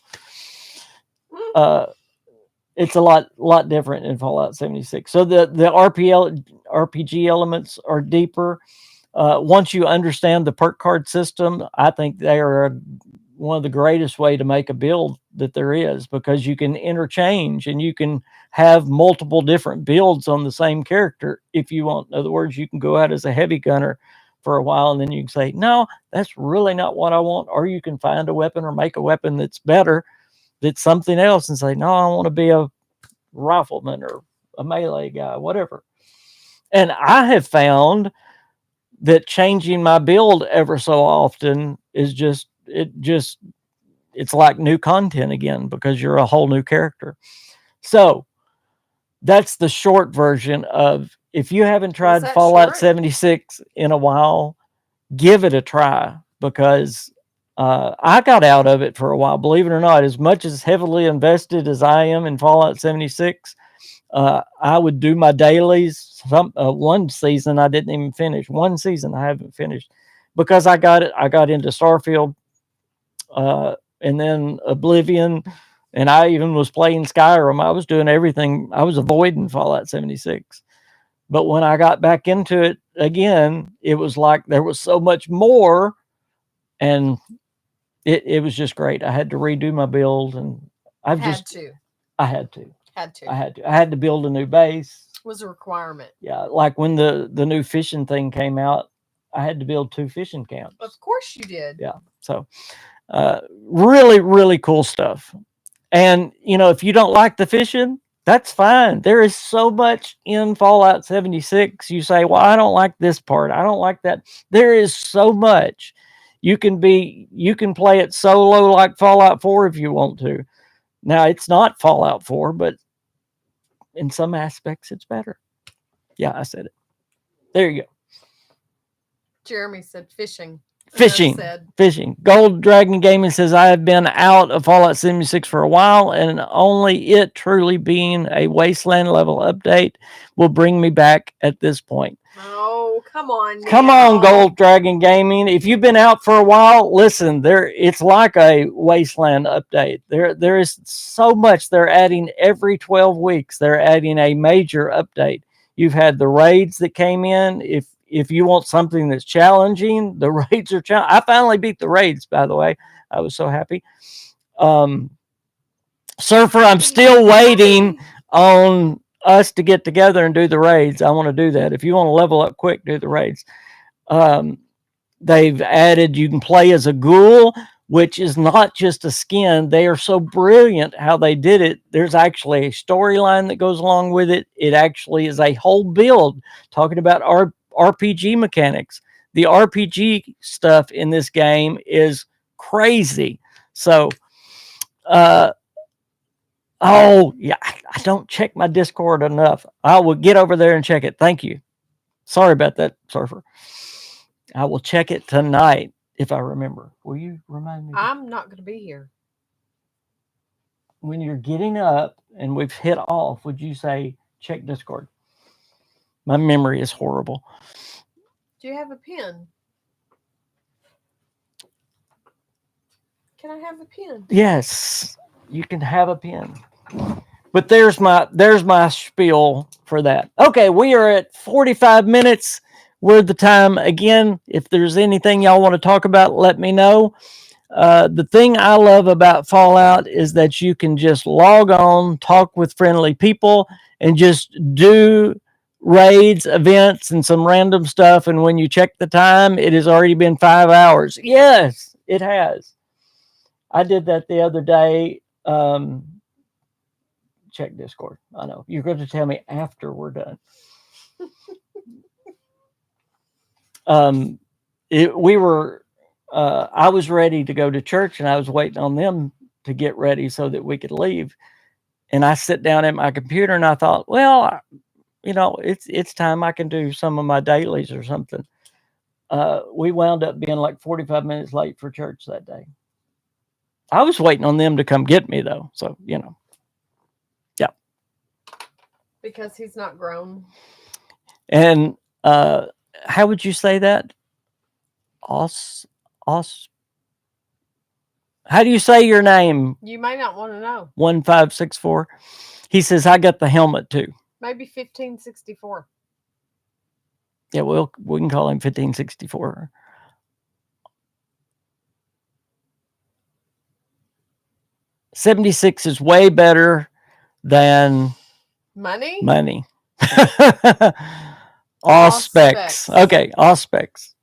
uh, it's a lot different in Fallout 76. So the RPG elements are deeper. Once you understand the perk card system, I think they are one of the greatest way to make a build that there is, because you can interchange and you can have multiple different builds on the same character if you want. In other words, you can go out as a heavy gunner for a while and then you can say, no, that's really not what I want. Or you can find a weapon or make a weapon that's better, that's something else, and say, no, I want to be a rifleman or a melee guy, whatever. And I have found that changing my build ever so often is it's like new content again, because you're a whole new character. So that's the short version of, if you haven't tried Fallout short? 76 in a while, give it a try, because I got out of it for a while, believe it or not. As much as heavily invested as I am in Fallout 76, I would do my dailies. One season I didn't even finish. One season I haven't finished because I got into Starfield, and then Oblivion, and I even was playing Skyrim. I was doing everything. I was avoiding Fallout 76. But when I got back into it again, it was like there was so much more, and it was just great. I had to redo my build, and I had to. I had to build a new base. It was a requirement. Yeah, like when the new fishing thing came out, I had to build 2 fishing camps. Of course you did. Yeah. So really, really cool stuff. And, if you don't like the fishing, that's fine. There is so much in Fallout 76. You say, well, I don't like this part, I don't like that. There is so much. You can play it solo like Fallout 4 if you want to. Now, it's not Fallout 4, but in some aspects, it's better. Yeah, I said it. There you go. Jeremy said fishing. Fishing. Gold Dragon Gaming says, I have been out of Fallout 76 for a while, and only it truly being a wasteland level update will bring me back at this point. Oh, come on. Come on, Gold Dragon Gaming. If you've been out for a while, listen, it's like a wasteland update. There is so much they're adding every 12 weeks. They're adding a major update. You've had the raids that came in. If you want something that's challenging, the raids are challenging. I finally beat the raids, by the way. I was so happy. Surfer, I'm still waiting on us to get together and do the raids. I want to do that. If you want to level up quick, do the raids. They've added, you can play as a ghoul, which is not just a skin. They are so brilliant how they did it. There's actually a storyline that goes along with it. It actually is a whole build talking about our RPG mechanics. The RPG stuff in this game is crazy. So, oh yeah, I don't check my Discord enough. I will get over there and check it. Thank you. Sorry about that, Surfer. I will check it tonight if I remember. Will you remind me? I'm not going to be here. When you're getting up and we've hit off, would you say check Discord? My memory is horrible. Do you have a pen? Can I have a pen? Yes, you can have a pen. But there's my spiel for that. Okay, we are at 45 minutes. We're the time again. If there's anything y'all want to talk about, let me know. The thing I love about Fallout is that you can just log on, talk with friendly people, and just do raids, events, and some random stuff. And when you check the time, it has already been 5 hours. Yes, it has. I did that the other day. Check Discord. I know. You're going to tell me after we're done. I was ready to go to church, and I was waiting on them to get ready so that we could leave. And I sit down at my computer, and I thought, well, it's time I can do some of my dailies or something. We wound up being like 45 minutes late for church that day. I was waiting on them to come get me though. So, yeah. Because he's not grown. And how would you say that? Os Os How do you say your name? You may not want to know. 1564. He says I got the helmet too. Maybe 1564. Yeah, we can call him 1564. $76 is way better than Money? money. Auspex. Okay, Auspex.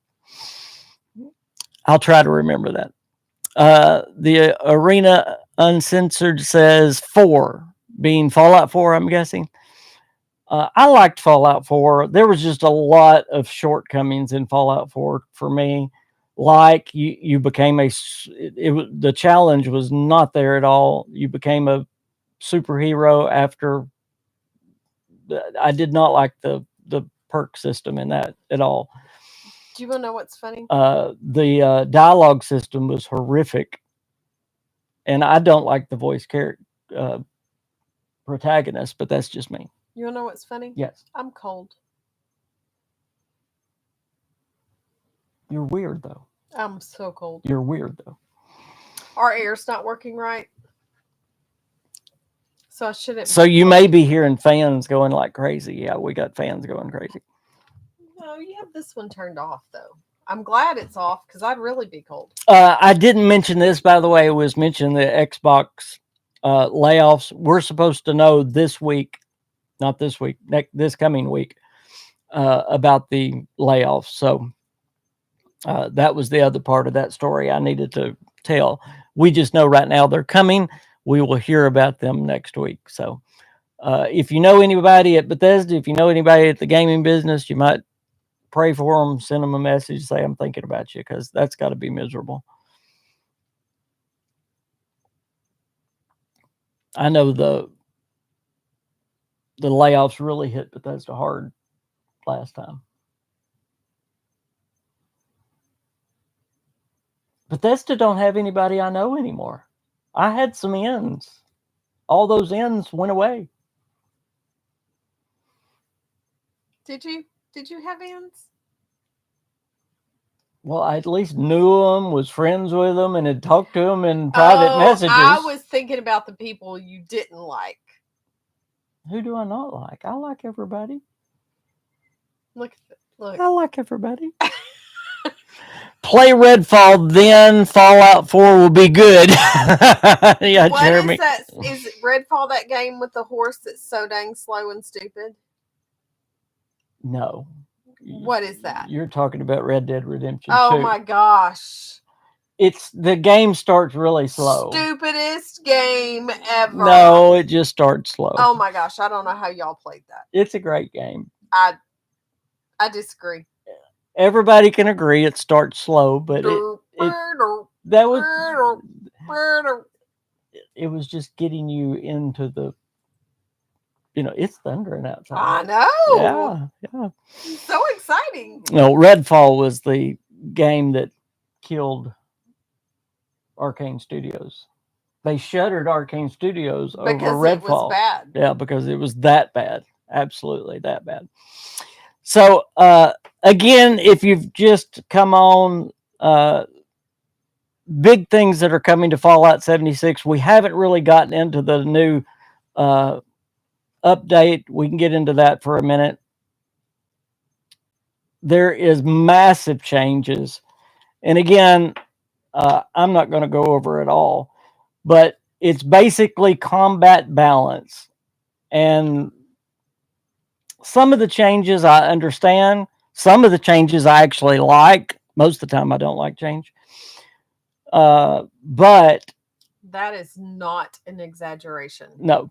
I'll try to remember that. The Arena Uncensored says 4, being Fallout 4, I'm guessing. I liked Fallout 4. There was just a lot of shortcomings in Fallout 4 for me. Like you became the challenge was not there at all. You became a superhero after. I did not like the perk system in that at all. Do you want to know what's funny? The dialogue system was horrific, and I don't like the voice character protagonist, but that's just me. You want to know what's funny? Yes. I'm cold. You're weird, though. I'm so cold. You're weird, though. Our air's not working right. So I shouldn't. So you may be hearing fans going like crazy. Yeah, we got fans going crazy. No, you have this one turned off, though. I'm glad it's off because I'd really be cold. I didn't mention this, by the way. It was mentioned the Xbox layoffs. We're supposed to know this week, not this week, this coming week, about the layoffs. So that was the other part of that story I needed to tell. We just know right now they're coming. We will hear about them next week. So if you know anybody at Bethesda, if you know anybody at the gaming business, you might pray for them, send them a message, say, I'm thinking about you, because that's got to be miserable. I know the layoffs really hit Bethesda hard last time. Bethesda don't have anybody I know anymore. I had some ends. All those ends went away. Did you? Did you have ends? Well, I at least knew them, was friends with them, and had talked to them in private messages. I was thinking about the people you didn't like. Who do I not like? I like everybody. Look. I like everybody. Play Redfall, then Fallout 4 will be good. Yeah, what Jeremy. Is that? Is Redfall that game with the horse that's so dang slow and stupid? No. What is that? You're talking about Red Dead Redemption 2. Oh my gosh. It's the game starts really slow. Stupidest game ever. No, it just starts slow. Oh my gosh, I don't know how y'all played that. It's a great game. I disagree. Everybody can agree it starts slow, but it was just getting you into the, it's thundering outside. I know. Yeah. So exciting. No, Redfall was the game that killed Arcane Studios. They shuttered Arcane Studios over Redfall. It was bad. Yeah, because it was that bad. Absolutely that bad. So, again, if you've just come on, big things that are coming to Fallout 76. We haven't really gotten into the new update. We can get into that for a minute. There is massive changes. And again, I'm not going to go over it all, but it's basically combat balance. And some of the changes I understand. Some of the changes I actually like. Most of the time I don't like change. But that is not an exaggeration. No.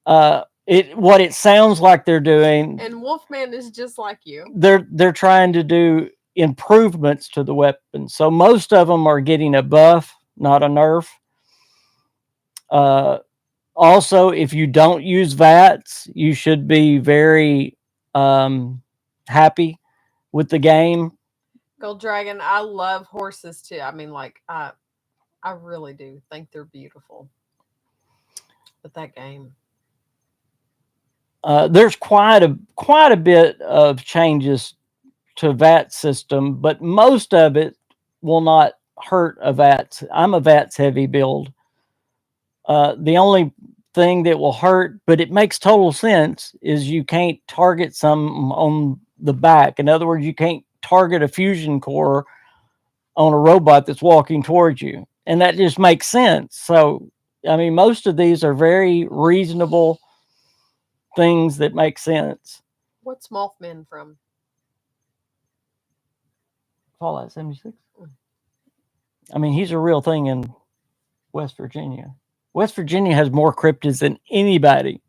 What it sounds like they're doing. And Wolfman is just like you. They're trying to do improvements to the weapons. So most of them are getting a buff, not a nerf. Also, if you don't use VATS, you should be very happy with the game. Gold Dragon, I love horses too. I mean, like, I I really do think they're beautiful. But that game. There's quite a bit of changes to VAT system, but most of it will not hurt a VAT. I'm a VATS heavy build. The only thing that will hurt, but it makes total sense, is you can't target some on the back. In other words, you can't target a fusion core on a robot that's walking towards you. And that just makes sense. So, I mean, most of these are very reasonable things that make sense. What's Mothman from? Fallout 76. I mean, he's a real thing in West Virginia. West Virginia has more cryptids than anybody.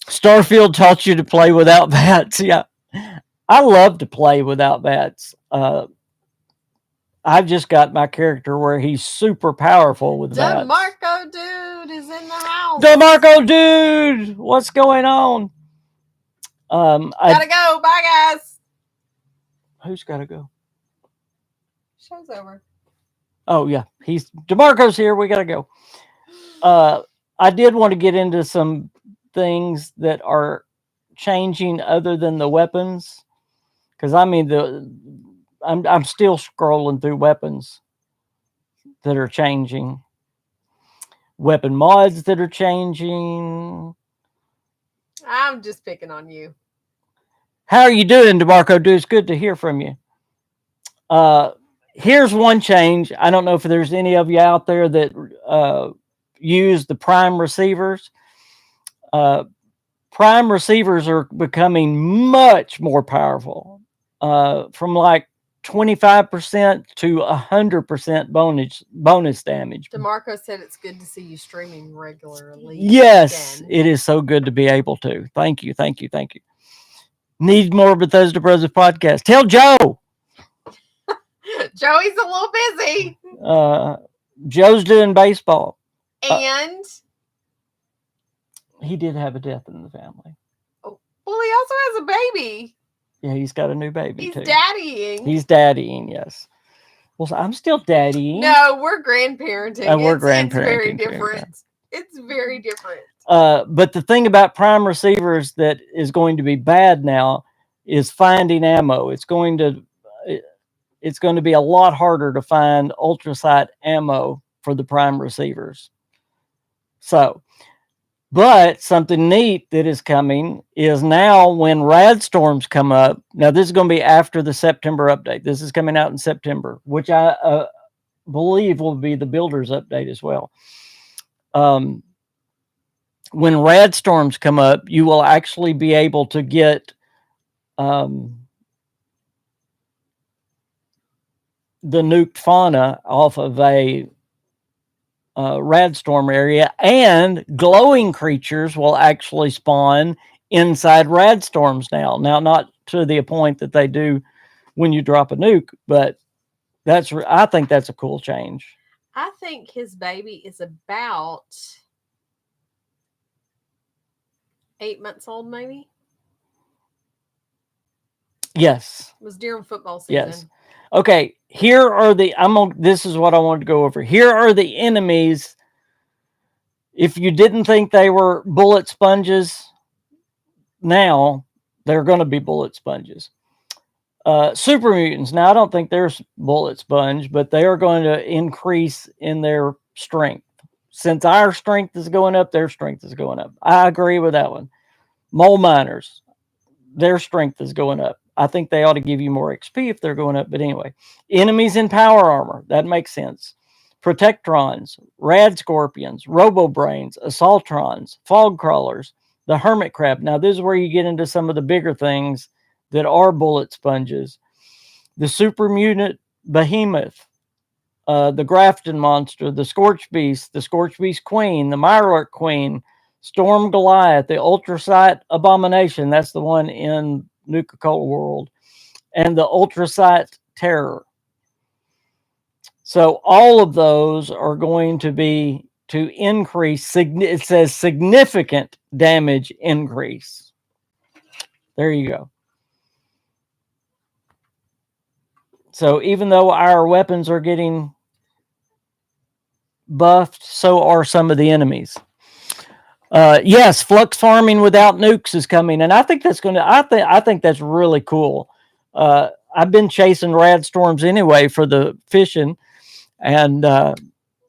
Starfield taught you to play without VATS. Yeah. I love to play without VATS. I've just got my character where he's super powerful with VATS. DeMarco dude is in the house. DeMarco dude, what's going on? Gotta go. Bye, guys. Who's gotta go? Show's over. Oh yeah, DeMarco's here. We gotta go. I did want to get into some things that are changing other than the weapons, because I mean I'm still scrolling through weapons that are changing, weapon mods that are changing. I'm just picking on you. How are you doing, DeMarco? Dude, it's good to hear from you. Here's one change. I don't know if there's any of you out there that use the prime receivers. Prime receivers are becoming much more powerful, from like 25% to 100% bonus damage. DeMarco said it's good to see you streaming regularly. Yes, again. it is so good to be able to. Thank you. Need more Bethesda Brothers podcast. Tell Joe. Joey's a little busy. Joe's doing baseball. And he did have a death in the family. Oh, well, he also has a baby. Yeah, he's got a new baby He's too. He's daddying, yes. Well, I'm still daddying. No, we're grandparenting. We're grandparenting. It's very different. It's very different. But the thing about prime receivers that is going to be bad now is finding ammo. It's going to be a lot harder to find ultrasight ammo for the prime receivers. So, but something neat that is coming is now when rad storms come up. Now, this is going to be after the September update. This is coming out in September, which I believe will be the builder's update as well. When rad storms come up, you will actually be able to get the nuked fauna off of a rad storm area, and glowing creatures will actually spawn inside rad storms now. Now, not to the point that they do when you drop a nuke, but I think that's a cool change. I think his baby is about 8 months old, maybe. Yes. It was during football season. Yes. Okay, here are this is what I wanted to go over. Here are the enemies. If you didn't think they were bullet sponges, now they're going to be bullet sponges. Super mutants. Now, I don't think they're bullet sponge, but they are going to increase in their strength. Since our strength is going up, their strength is going up. I agree with that one. Mole miners, their strength is going up. I think they ought to give you more XP if they're going up. But anyway, enemies in power armor. That makes sense. Protectrons, rad scorpions, robo-brains, assaultrons, fog crawlers, the hermit crab. Now, this is where you get into some of the bigger things that are bullet sponges. The super mutant behemoth, the Grafton monster, the Scorch Beast Queen, the Mirelurk Queen, Storm Goliath, the Ultrasight Abomination. That's the one in Nuka-Cola World, and the Ultrasight Terror. So all of those are going to be to increase. It says significant damage increase. There you go. So even though our weapons are getting buffed, so are some of the enemies. Yes, flux farming without nukes is coming, and I think that's going to. I think that's really cool. I've been chasing rad storms anyway for the fishing, and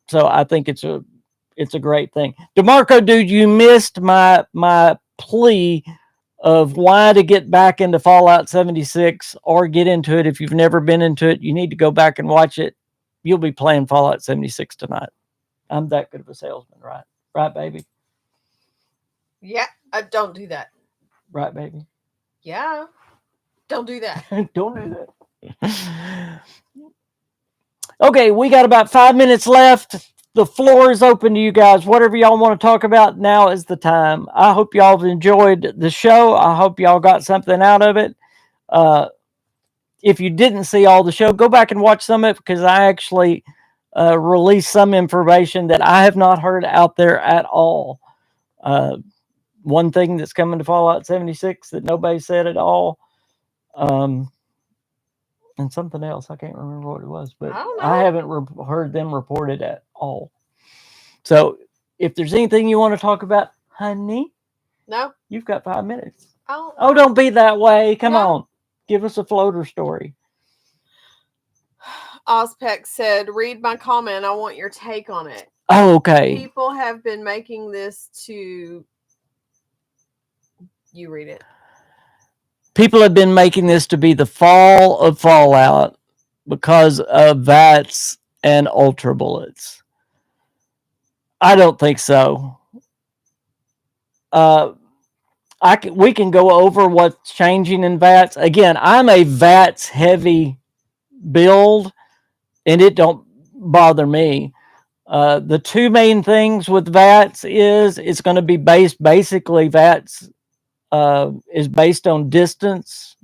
so I think it's a great thing. DeMarco, dude, you missed my plea of why to get back into Fallout 76 or get into it if you've never been into it. You need to go back and watch it. You'll be playing Fallout 76 tonight. I'm that good of a salesman, right? Right, baby? Yeah, don't do that. Right, baby? Yeah, don't do that. Don't do that. Okay, we got about 5 minutes left. The floor is open to you guys. Whatever y'all want to talk about, now is the time. I hope y'all have enjoyed the show. I hope y'all got something out of it. If you didn't see all the show, go back and watch some of it because I actually released some information that I have not heard out there at all. One thing that's coming to Fallout 76 that nobody said at all. And something else. I can't remember what it was, but I haven't heard them report it at all. So if there's anything you want to talk about, honey, no, you've got 5 minutes. Oh, don't be that way. Come on. Give us a floater story. Ozpec said, read my comment. I want your take on it. Oh, okay. People have been making this to... You read it. People have been making this to be the fall of Fallout because of VATS and Ultra Bullets. I don't think so. We can go over what's changing in VATS. Again, I'm a VATS heavy build, and it don't bother me. The two main things with VATS is it's going to be basically VATS is based on distance,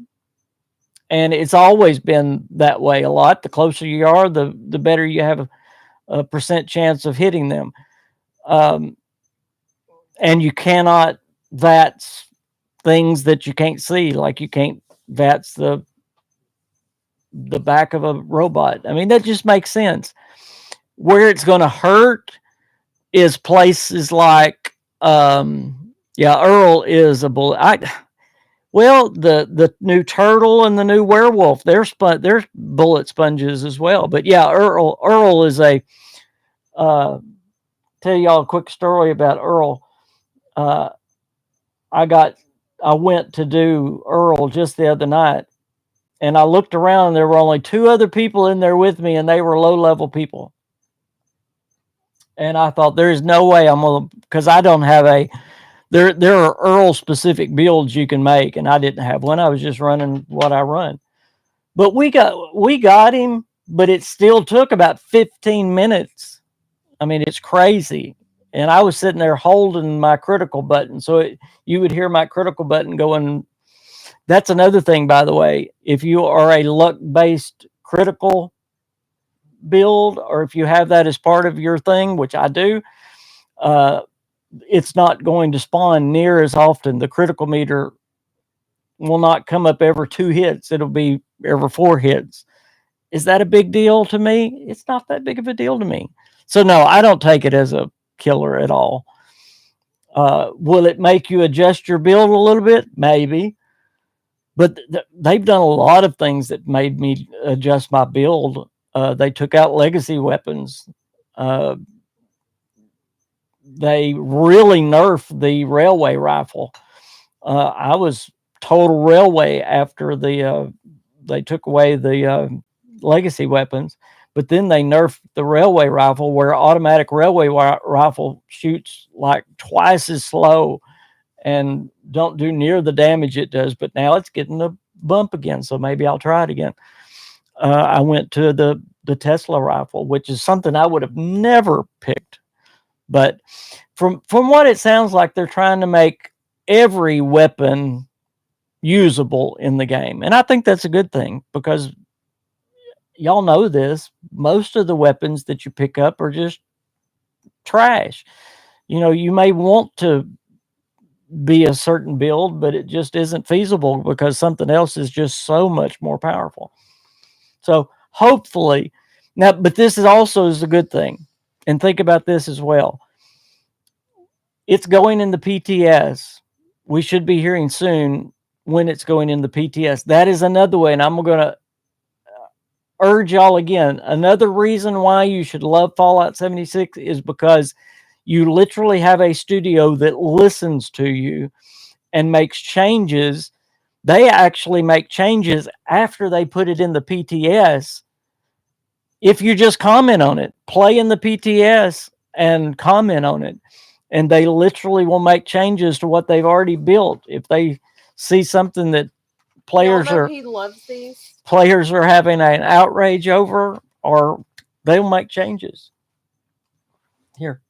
and it's always been that way a lot. The closer you are, the better you have a percent chance of hitting them. And you cannot VATS things that you can't see, like you can't VATS the back of a robot. I mean, that just makes sense. Where it's going to hurt is places like, Earl is a bullet. Well, the new turtle and the new werewolf, they're bullet sponges as well. But yeah, Earl is a. Tell y'all a quick story about Earl. I went to do Earl just the other night, and I looked around, and there were only 2 other people in there with me, and they were low-level people. And I thought, there's no way I'm going to, because I don't have a, there are Earl-specific builds you can make, and I didn't have one. I was just running what I run. But we got him, but it still took about 15 minutes. I mean, it's crazy. And I was sitting there holding my critical button. So you would hear my critical button going. That's another thing, by the way. If you are a luck-based critical build, or if you have that as part of your thing, which I do, it's not going to spawn near as often. The critical meter will not come up every 2 hits. It'll be every 4 hits. Is that a big deal to me? It's not that big of a deal to me. So no, I don't take it as a killer at all. Will it make you adjust your build a little bit? Maybe. But they've done a lot of things that made me adjust my build. They took out legacy weapons. They really nerfed the railway rifle. I was total railway after they took away the legacy weapons. But then they nerfed the railway rifle, where automatic railway rifle shoots like twice as slow and don't do near the damage it does. But now it's getting a bump again, so maybe I'll try it again. I went to the Tesla rifle, which is something I would have never picked. But from what it sounds like, they're trying to make every weapon usable in the game. And I think that's a good thing, because y'all know this. Most of the weapons that you pick up are just trash. You know, you may want to be a certain build, but it just isn't feasible because something else is just so much more powerful. So hopefully, now, but this is also a good thing. And think about this as well. It's going in the PTS. We should be hearing soon when it's going in the PTS. That is another way, and I'm going to urge y'all again. Another reason why you should love Fallout 76 is because you literally have a studio that listens to you and makes changes. They actually make changes after they put it in the PTS. If you just comment on it, play in the PTS and comment on it, and they literally will make changes to what they've already built. If they see something that players are he loves these. Players are having an outrage over, or they'll make changes. Here.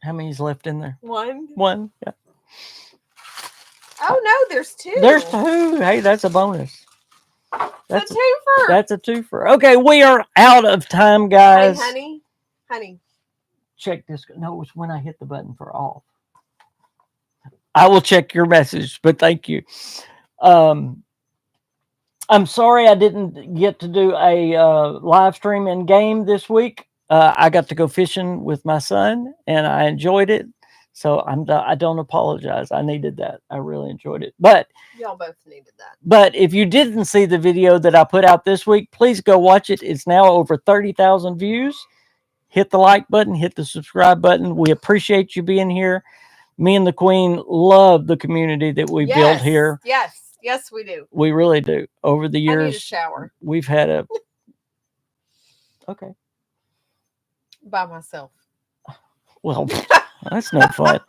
How many's left in there? One. Yeah. Oh no, there's two. There's two. Hey, that's a bonus. That's a twofer. That's a twofer. Okay, we are out of time, guys. Hey, honey. Check this. No, it was when I hit the button for off. I will check your message, but thank you. I'm sorry I didn't get to do a live stream in game this week. I got to go fishing with my son, and I enjoyed it. So I don't apologize. I needed that. I really enjoyed it. But y'all both needed that. But if you didn't see the video that I put out this week, please go watch it. It's now over 30,000 views. Hit the like button. Hit the subscribe button. We appreciate you being here. Me and the Queen love the community that we built here. Yes, we do. We really do. Over the years, I need a shower. We've had a... Okay. By myself. Well, that's no fun.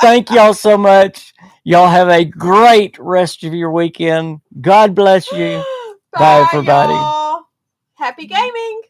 Thank y'all so much. Y'all have a great rest of your weekend. God bless you. Bye, everybody. Y'all. Happy gaming.